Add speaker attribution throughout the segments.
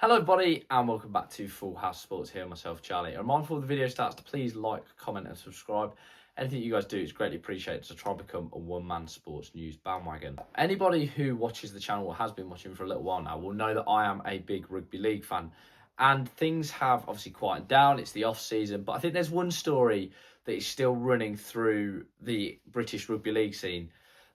Speaker 1: Hello everybody and welcome back to Full House Sports here, myself Charlie. I'm mindful of the video starts to please like, comment and subscribe. Anything you guys do is greatly appreciated to try and become a one-man sports news bandwagon. Anybody who watches the channel or has been watching for a little while now will know that I am a big Rugby League fan. And things have obviously quieted down, it's the off-season, but I think there's one story that is still running through the British Rugby League scene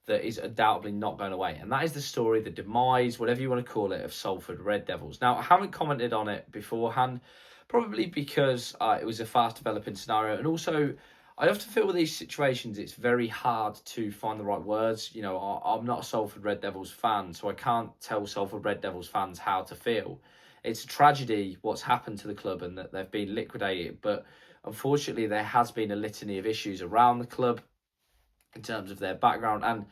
Speaker 1: that is undoubtedly not going away. And that is the story, the demise, whatever you want to call it, of Salford Red Devils. Now, I haven't commented on it beforehand, probably because it was a fast developing scenario. And also, I often feel with these situations, it's very hard to find the right words. You know, I'm not a Salford Red Devils fan, so I can't tell Salford Red Devils fans how to feel. It's a tragedy what's happened to the club and that they've been liquidated. But unfortunately, there has been a litany of issues around the club in terms of their background, and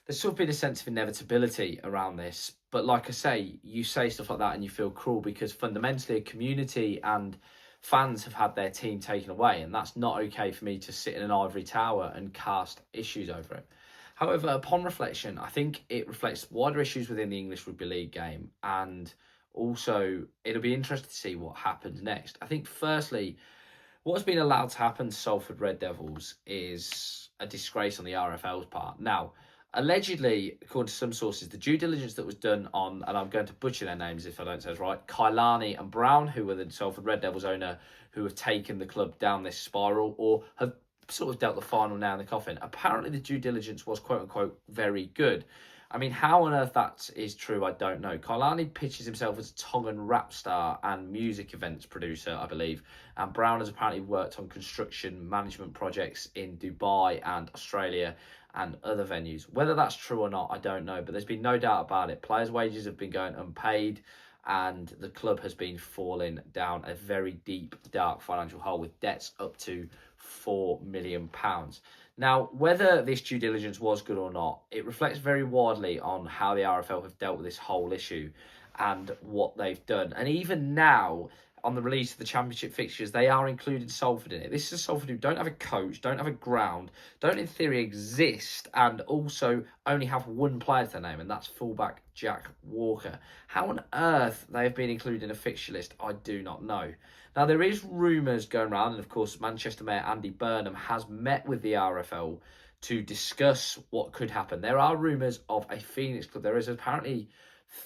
Speaker 1: there's sort of been a sense of inevitability around this. But like I say, you say stuff like that and you feel cruel because fundamentally a community and fans have had their team taken away, and that's not okay for me to sit in an ivory tower and cast issues over it. However, upon reflection, I think it reflects wider issues within the English Rugby League game, and also it'll be interesting to see what happens next. I think firstly, what has been allowed to happen to Salford Red Devils is a disgrace on the RFL's part. Now, allegedly, according to some sources, the due diligence that was done on, and I'm going to butcher their names if I don't say it right, Kailani and Brown, who were the Salford Red Devils owner, who have taken the club down this spiral or have sort of dealt the final nail in the coffin. Apparently, the due diligence was, quote unquote, very good. I mean, how on earth that is true, I don't know. Kailani pitches himself as a Tongan rap star and music events producer, I believe. And Brown has apparently worked on construction management projects in Dubai and Australia and other venues. Whether that's true or not, I don't know. But there's been no doubt about it. Players' wages have been going unpaid, and the club has been falling down a very deep, dark financial hole with debts up to £4 million. Now, whether this due diligence was good or not, it reflects very widely on how the RFL have dealt with this whole issue and what they've done. And even now, on the release of the championship fixtures, they are including Salford in it. This is a Salford who don't have a coach, don't have a ground, don't in theory exist, and also only have one player to their name, and that's fullback Jack Walker. How on earth they have been included in a fixture list, I do not know. Now, there is rumours going around, and of course, Manchester Mayor Andy Burnham has met with the RFL to discuss what could happen. There are rumours of a Phoenix club. There is apparently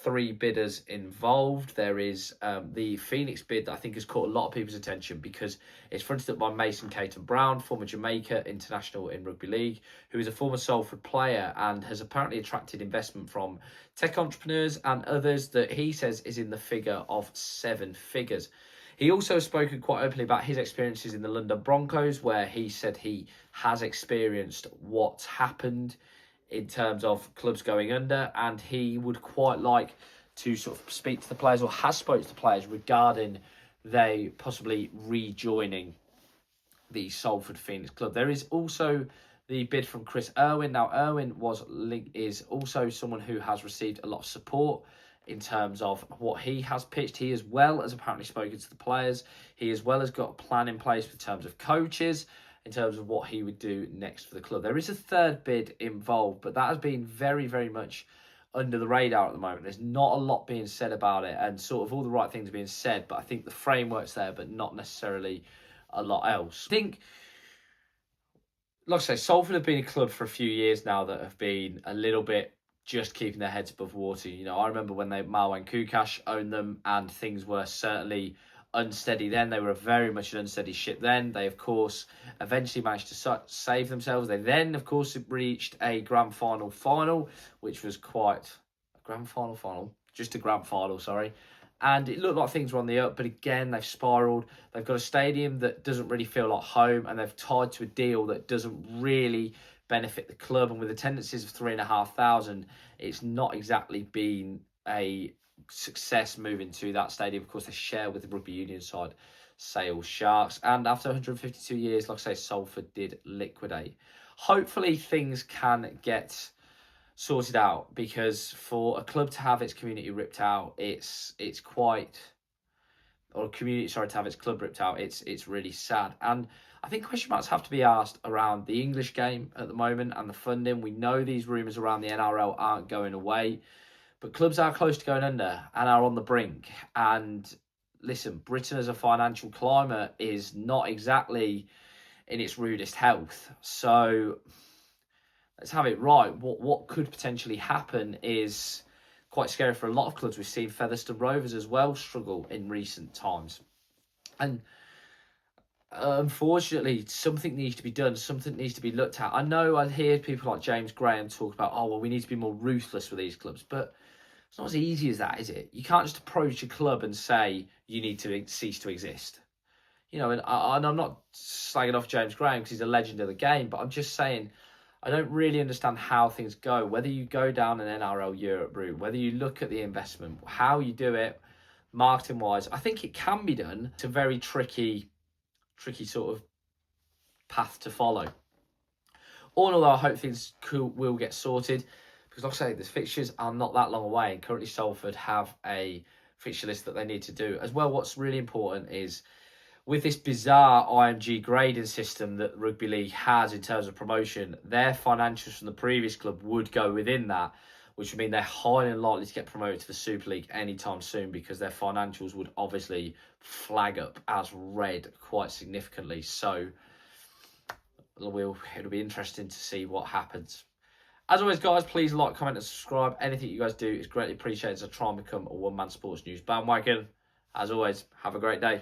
Speaker 1: 3 bidders involved. There is the Phoenix bid that I think has caught a lot of people's attention because it's fronted up by Mason Caton Brown, former Jamaica international in Rugby League, who is a former Salford player and has apparently attracted investment from tech entrepreneurs and others that he says is in the figure of 7 figures. He also has spoken quite openly about his experiences in the London Broncos, where he said he has experienced what's happened in terms of clubs going under, and he would quite like to sort of speak to the players, or has spoken to the players regarding they possibly rejoining the Salford Phoenix club. There is also the bid from Chris Irwin. Now, Irwin is also someone who has received a lot of support in terms of what he has pitched. He as well has apparently spoken to the players. He as well has got a plan in place in terms of coaches, in terms of what he would do next for the club. There is a 3rd bid involved, but that has been very, very much under the radar at the moment. There's not a lot being said about it, and sort of all the right things are being said, but I think the framework's there, but not necessarily a lot else. I think, like I say, Salford have been a club for a few years now that have been a little bit just keeping their heads above water. You know, I remember when Marwan Kukash owned them and things were certainly unsteady then. They were very much an unsteady ship then. They, of course, eventually managed to save themselves. They then, of course, reached a grand final, which was quite a grand final, just a grand final, sorry. And it looked like things were on the up, but again, they've spiralled. They've got a stadium that doesn't really feel like home, and they've tied to a deal that doesn't really benefit the club. And with attendances of 3,500, it's not exactly been a success moving to that stadium. Of course, they share with the rugby union side, Sale Sharks. And after 152 years, like I say, Salford did liquidate. Hopefully, things can get sorted out, because for a club to have its community ripped out, it's quite, or a community, sorry, to have its club ripped out, it's really sad. And I think question marks have to be asked around the English game at the moment and the funding. We know these rumours around the NRL aren't going away, But clubs are close to going under and are on the brink. And listen, Britain as a financial climate is not exactly in its rudest health. So let's have it right. What could potentially happen is quite scary for a lot of clubs. We've seen Featherstone Rovers as well struggle in recent times. And unfortunately, something needs to be done. Something needs to be looked at. I know I hear people like James Graham talk about, oh, well, we need to be more ruthless with these clubs. But it's not as easy as that, is it? You can't just approach a club and say you need to cease to exist. You know, and I'm not slagging off James Graham because he's a legend of the game, but I'm just saying I don't really understand how things go. Whether you go down an NRL Europe route, whether you look at the investment, how you do it, marketing-wise, I think it can be done. It's a very tricky sort of path to follow. All in all, I hope things will get sorted because, like I say, the fixtures are not that long away, and currently Salford have a fixture list that they need to do. As well, what's really important is with this bizarre IMG grading system that Rugby League has in terms of promotion, their financials from the previous club would go within that, which would mean they're highly unlikely to get promoted to the Super League anytime soon because their financials would obviously flag up as red quite significantly. So it'll be interesting to see what happens. As always, guys, please like, comment and subscribe. Anything you guys do is greatly appreciated as I try and become a one-man sports news bandwagon. As always, have a great day.